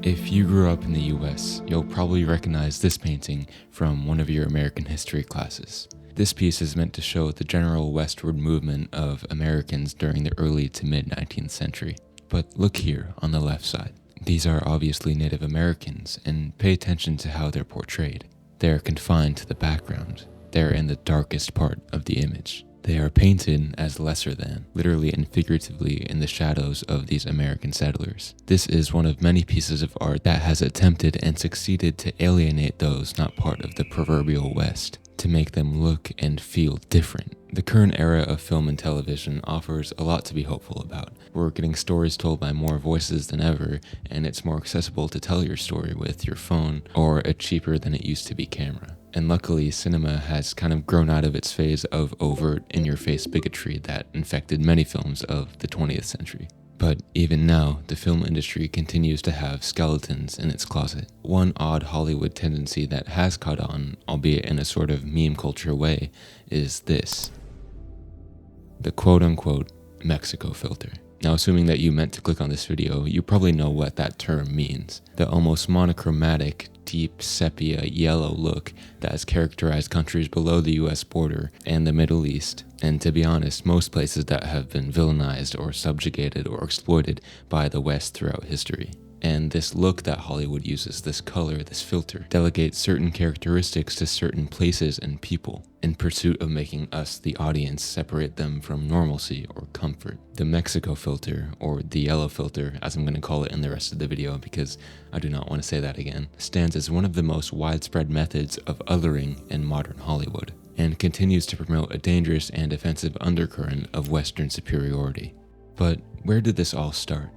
If you grew up in the US, you'll probably recognize this painting from one of your American history classes. This piece is meant to show the general westward movement of Americans during the early to mid 19th century. But look here on the left side. These are obviously Native Americans, and pay attention to how they're portrayed. They are confined to the background. They're in the darkest part of the image. They are painted as lesser than, literally and figuratively, in the shadows of these American settlers. This is one of many pieces of art that has attempted and succeeded to alienate those not part of the proverbial West, to make them look and feel different. The current era of film and television offers a lot to be hopeful about. We're getting stories told by more voices than ever, and it's more accessible to tell your story with your phone or a cheaper than it used to be camera. And luckily, cinema has kind of grown out of its phase of overt, in-your-face bigotry that infected many films of the 20th century. But even now, the film industry continues to have skeletons in its closet. One odd Hollywood tendency that has caught on, albeit in a sort of meme culture way, is this: the quote-unquote Mexico filter. Now, assuming that you meant to click on this video, you probably know what that term means. The almost monochromatic, deep sepia yellow look that has characterized countries below the US border and the Middle East, and to be honest, most places that have been villainized or subjugated or exploited by the West throughout history. And this look that Hollywood uses, this color, this filter, delegates certain characteristics to certain places and people in pursuit of making us, the audience, separate them from normalcy or comfort. The Mexico filter, or the yellow filter, as I'm going to call it in the rest of the video because I do not want to say that again, stands as one of the most widespread methods of othering in modern Hollywood, and continues to promote a dangerous and offensive undercurrent of Western superiority. But where did this all start?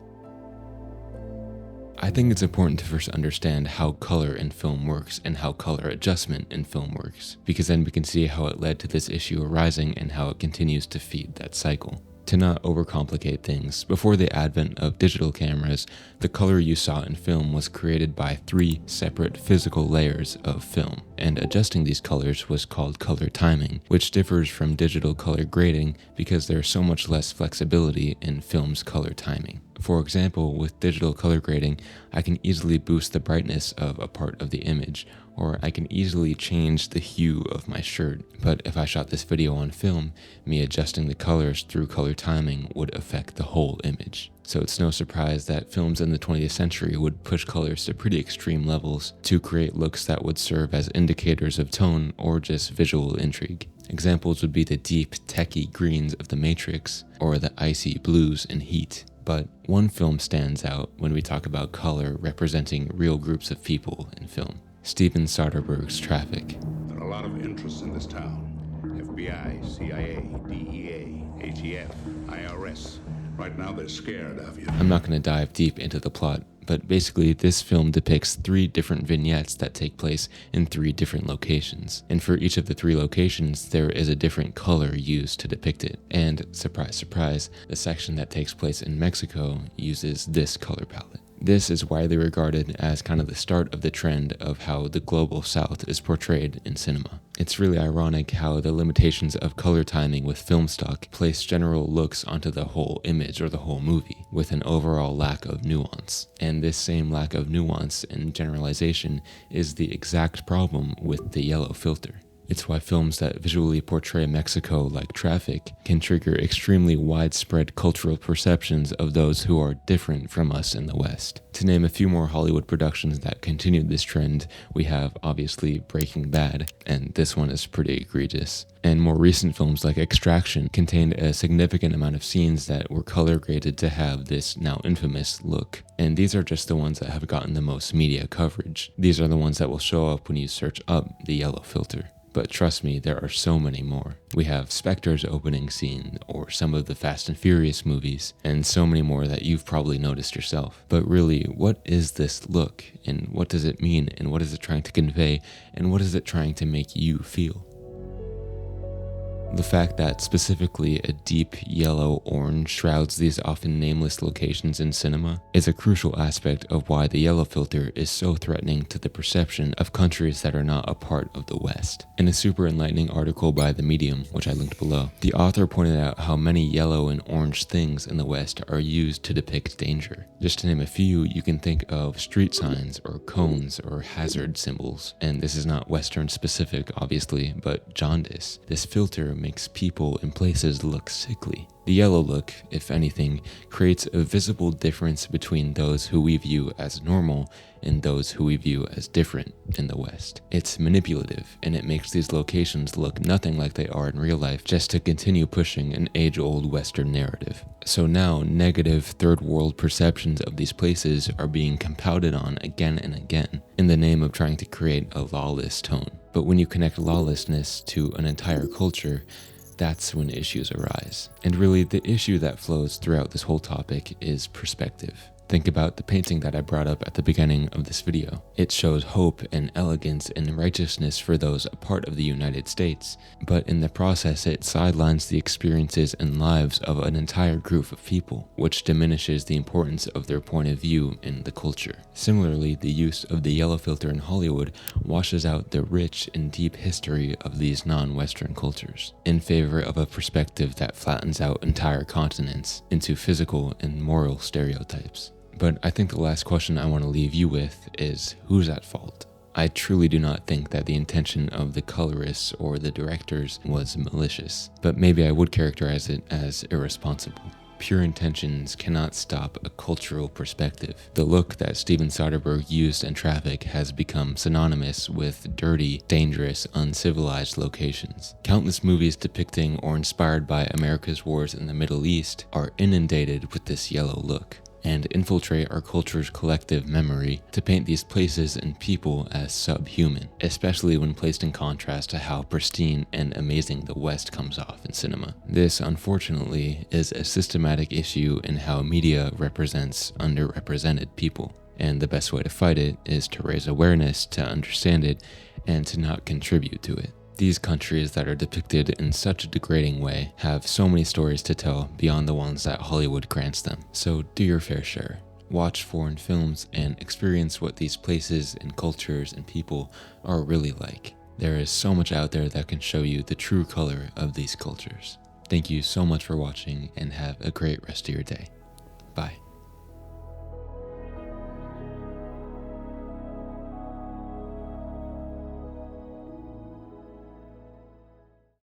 I think it's important to first understand how color in film works and how color adjustment in film works, because then we can see how it led to this issue arising and how it continues to feed that cycle. To not overcomplicate things, before the advent of digital cameras, the color you saw in film was created by 3 separate physical layers of film, and adjusting these colors was called color timing, which differs from digital color grading because there's so much less flexibility in film's color timing. For example, with digital color grading, I can easily boost the brightness of a part of the image, or I can easily change the hue of my shirt. But if I shot this video on film, me adjusting the colors through color timing would affect the whole image. So it's no surprise that films in the 20th century would push colors to pretty extreme levels to create looks that would serve as indicators of tone or just visual intrigue. Examples would be the deep, techie greens of The Matrix, or the icy blues in Heat. But one film stands out when we talk about color representing real groups of people in film: Steven Soderbergh's Traffic. There are a lot of interests in this town. FBI, CIA, DEA, ATF, IRS. Right now they're scared of you. I'm not going to dive deep into the plot, but basically this film depicts 3 different vignettes that take place in 3 different locations. And for each of the 3 locations, there is a different color used to depict it. And surprise, surprise, the section that takes place in Mexico uses this color palette. This is widely regarded as kind of the start of the trend of how the global south is portrayed in cinema. It's really ironic how the limitations of color timing with film stock place general looks onto the whole image or the whole movie, with an overall lack of nuance. And this same lack of nuance and generalization is the exact problem with the yellow filter. It's why films that visually portray Mexico like Traffic can trigger extremely widespread cultural perceptions of those who are different from us in the West. To name a few more Hollywood productions that continued this trend, we have obviously Breaking Bad, and this one is pretty egregious. And more recent films like Extraction contained a significant amount of scenes that were color graded to have this now infamous look. And these are just the ones that have gotten the most media coverage. These are the ones that will show up when you search up the yellow filter. But trust me, there are so many more. We have Spectre's opening scene, or some of the Fast and Furious movies, and so many more that you've probably noticed yourself. But really, what is this look, and what does it mean, and what is it trying to convey, and what is it trying to make you feel? The fact that specifically a deep yellow-orange shrouds these often nameless locations in cinema is a crucial aspect of why the yellow filter is so threatening to the perception of countries that are not a part of the West. In a super enlightening article by The Medium, which I linked below, the author pointed out how many yellow and orange things in the West are used to depict danger. Just to name a few, you can think of street signs or cones or hazard symbols. And this is not Western specific, obviously, but jaundice. This filter makes people and places look sickly. The yellow look, if anything, creates a visible difference between those who we view as normal and those who we view as different in the West. It's manipulative, and it makes these locations look nothing like they are in real life just to continue pushing an age-old Western narrative. So now, negative third world perceptions of these places are being compounded on again and again in the name of trying to create a lawless tone. But when you connect lawlessness to an entire culture, that's when issues arise. And really, the issue that flows throughout this whole topic is perspective. Think about the painting that I brought up at the beginning of this video. It shows hope and elegance and righteousness for those a part of the United States, but in the process it sidelines the experiences and lives of an entire group of people, which diminishes the importance of their point of view in the culture. Similarly, the use of the yellow filter in Hollywood washes out the rich and deep history of these non-Western cultures, in favor of a perspective that flattens out entire continents into physical and moral stereotypes. But I think the last question I want to leave you with is, who's at fault? I truly do not think that the intention of the colorists or the directors was malicious, but maybe I would characterize it as irresponsible. Pure intentions cannot stop a cultural perspective. The look that Steven Soderbergh used in Traffic has become synonymous with dirty, dangerous, uncivilized locations. Countless movies depicting or inspired by America's wars in the Middle East are inundated with this yellow look, and infiltrate our culture's collective memory to paint these places and people as subhuman, especially when placed in contrast to how pristine and amazing the West comes off in cinema. This, unfortunately, is a systematic issue in how media represents underrepresented people, and the best way to fight it is to raise awareness, to understand it, and to not contribute to it. These countries that are depicted in such a degrading way have so many stories to tell beyond the ones that Hollywood grants them. So do your fair share. Watch foreign films and experience what these places and cultures and people are really like. There is so much out there that can show you the true color of these cultures. Thank you so much for watching and have a great rest of your day.